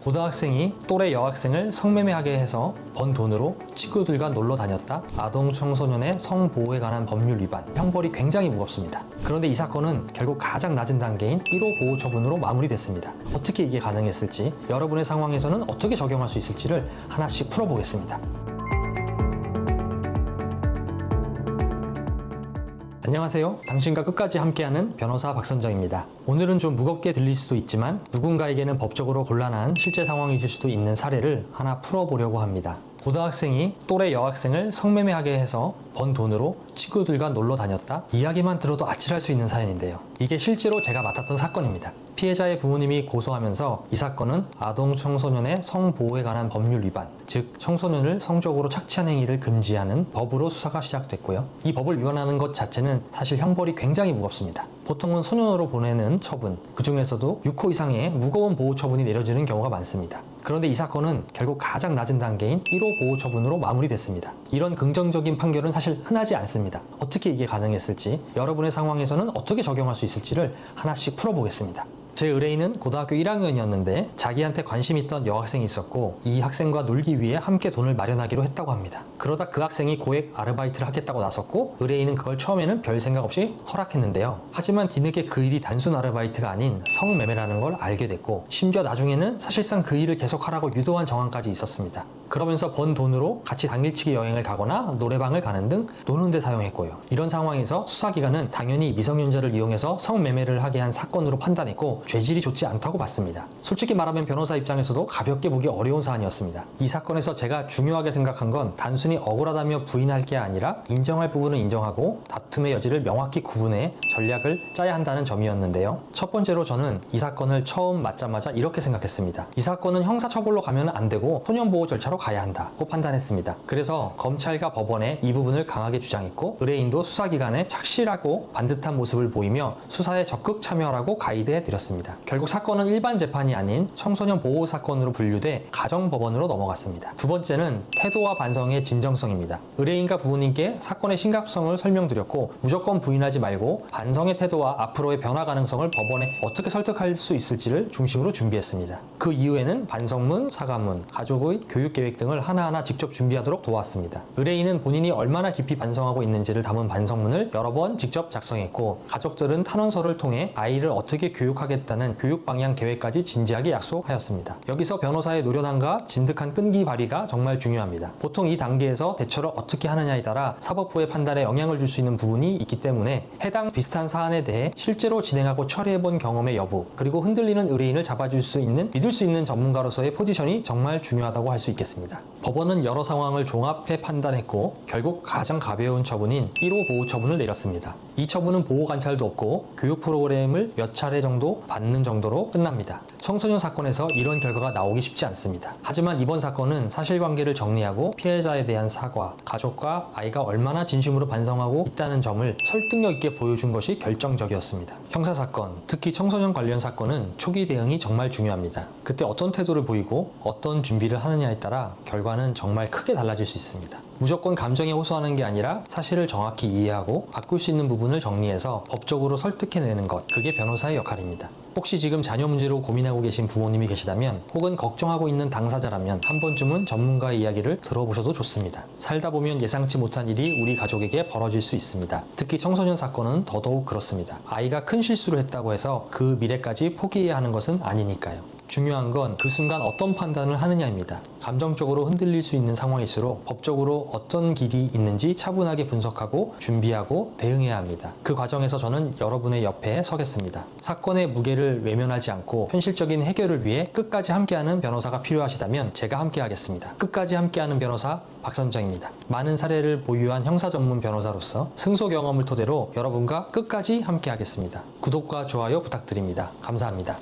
고등학생이 또래 여학생을 성매매하게 해서 번 돈으로 친구들과 놀러 다녔다. 아동 청소년의 성보호에 관한 법률 위반. 형벌이 굉장히 무겁습니다. 그런데 이 사건은 결국 가장 낮은 단계인 1호 보호 처분으로 마무리됐습니다. 어떻게 이게 가능했을지, 여러분의 상황에서는 어떻게 적용할 수 있을지를 하나씩 풀어보겠습니다. 안녕하세요. 당신과 끝까지 함께하는 변호사 박선정입니다. 오늘은 좀 무겁게 들릴 수도 있지만 누군가에게는 법적으로 곤란한 실제 상황이실 수도 있는 사례를 하나 풀어보려고 합니다. 고등학생이 또래 여학생을 성매매하게 해서 번 돈으로 친구들과 놀러 다녔다. 이야기만 들어도 아찔할 수 있는 사연인데요. 이게 실제로 제가 맡았던 사건입니다. 피해자의 부모님이 고소하면서 이 사건은 아동 청소년의 성보호에 관한 법률 위반, 즉 청소년을 성적으로 착취한 행위를 금지하는 법으로 수사가 시작됐고요. 이 법을 위반하는 것 자체는 사실 형벌이 굉장히 무겁습니다. 보통은 소년으로 보내는 처분, 그 중에서도 6호 이상의 무거운 보호 처분이 내려지는 경우가 많습니다. 그런데 이 사건은 결국 가장 낮은 단계인 1호 보호 처분으로 마무리됐습니다. 이런 긍정적인 판결은 사실 흔하지 않습니다. 어떻게 이게 가능했을지, 여러분의 상황에서는 어떻게 적용할 수 있을지를 하나씩 풀어보겠습니다. 제 의뢰인은 고등학교 1학년이었는데 자기한테 관심 있던 여학생이 있었고 이 학생과 놀기 위해 함께 돈을 마련하기로 했다고 합니다. 그러다 그 학생이 고액 아르바이트를 하겠다고 나섰고 의뢰인은 그걸 처음에는 별 생각 없이 허락했는데요. 하지만 뒤늦게 그 일이 단순 아르바이트가 아닌 성매매라는 걸 알게 됐고 심지어 나중에는 사실상 그 일을 계속하라고 유도한 정황까지 있었습니다. 그러면서 번 돈으로 같이 당일치기 여행을 가거나 노래방을 가는 등 노는 데 사용했고요. 이런 상황에서 수사기관은 당연히 미성년자를 이용해서 성매매를 하게 한 사건으로 판단했고 죄질이 좋지 않다고 봤습니다. 솔직히 말하면 변호사 입장에서도 가볍게 보기 어려운 사안이었습니다. 이 사건에서 제가 중요하게 생각한 건 단순히 억울하다며 부인할 게 아니라 인정할 부분은 인정하고 다툼의 여지를 명확히 구분해 전략을 짜야 한다는 점이었는데요. 첫 번째로 저는 이 사건을 처음 맞자마자 이렇게 생각했습니다. 이 사건은 형사처벌로 가면 안 되고 소년보호 절차로 가야 한다고 판단했습니다. 그래서 검찰과 법원에 이 부분을 강하게 주장했고 의뢰인도 수사기관에 착실하고 반듯한 모습을 보이며 수사에 적극 참여하라고 가이드해 드렸습니다. 결국 사건은 일반 재판이 아닌 청소년 보호 사건으로 분류돼 가정법원으로 넘어갔습니다. 두 번째는 태도와 반성의 진정성입니다. 의뢰인과 부모님께 사건의 심각성을 설명드렸고 무조건 부인하지 말고 반성의 태도와 앞으로의 변화 가능성을 법원에 어떻게 설득할 수 있을지를 중심으로 준비했습니다. 그 이후에는 반성문, 사과문, 가족의 교육계획 등을 하나하나 직접 준비하도록 도왔습니다. 의뢰인은 본인이 얼마나 깊이 반성하고 있는지를 담은 반성문을 여러 번 직접 작성했고 가족들은 탄원서를 통해 아이를 어떻게 교육하겠다는 교육 방향 계획까지 진지하게 약속하였습니다. 여기서 변호사의 노련함과 진득한 끈기 발휘가 정말 중요합니다. 보통 이 단계에서 대처를 어떻게 하느냐에 따라 사법부의 판단에 영향을 줄 수 있는 부분이 있기 때문에 해당 비슷한 사안에 대해 실제로 진행하고 처리해본 경험의 여부, 그리고 흔들리는 의뢰인을 잡아줄 수 있는 믿을 수 있는 전문가로서의 포지션이 정말 중요하다고 할 수 있겠습니다. 법원은 여러 상황을 종합해 판단했고 결국 가장 가벼운 처분인 1호 보호 처분을 내렸습니다. 이 처분은 보호 관찰도 없고 교육 프로그램을 몇 차례 정도 받는 정도로 끝납니다. 청소년 사건에서 이런 결과가 나오기 쉽지 않습니다. 하지만 이번 사건은 사실관계를 정리하고 피해자에 대한 사과, 가족과 아이가 얼마나 진심으로 반성하고 있다는 점을 설득력 있게 보여준 것이 결정적이었습니다. 형사사건, 특히 청소년 관련 사건은 초기 대응이 정말 중요합니다. 그때 어떤 태도를 보이고 어떤 준비를 하느냐에 따라 결과는 정말 크게 달라질 수 있습니다. 무조건 감정에 호소하는 게 아니라 사실을 정확히 이해하고 바꿀 수 있는 부분을 정리해서 법적으로 설득해내는 것, 그게 변호사의 역할입니다. 혹시 지금 자녀 문제로 고민하고 계신 부모님이 계시다면 혹은 걱정하고 있는 당사자라면 한 번쯤은 전문가의 이야기를 들어보셔도 좋습니다. 살다 보면 예상치 못한 일이 우리 가족에게 벌어질 수 있습니다. 특히 청소년 사건은 더더욱 그렇습니다. 아이가 큰 실수를 했다고 해서 그 미래까지 포기해야 하는 것은 아니니까요. 중요한 건 그 순간 어떤 판단을 하느냐입니다. 감정적으로 흔들릴 수 있는 상황일수록 법적으로 어떤 길이 있는지 차분하게 분석하고 준비하고 대응해야 합니다. 그 과정에서 저는 여러분의 옆에 서겠습니다. 사건의 무게를 외면하지 않고 현실적인 해결을 위해 끝까지 함께하는 변호사가 필요하시다면 제가 함께하겠습니다. 끝까지 함께하는 변호사 박선정입니다. 많은 사례를 보유한 형사 전문 변호사로서 승소 경험을 토대로 여러분과 끝까지 함께하겠습니다. 구독과 좋아요 부탁드립니다. 감사합니다.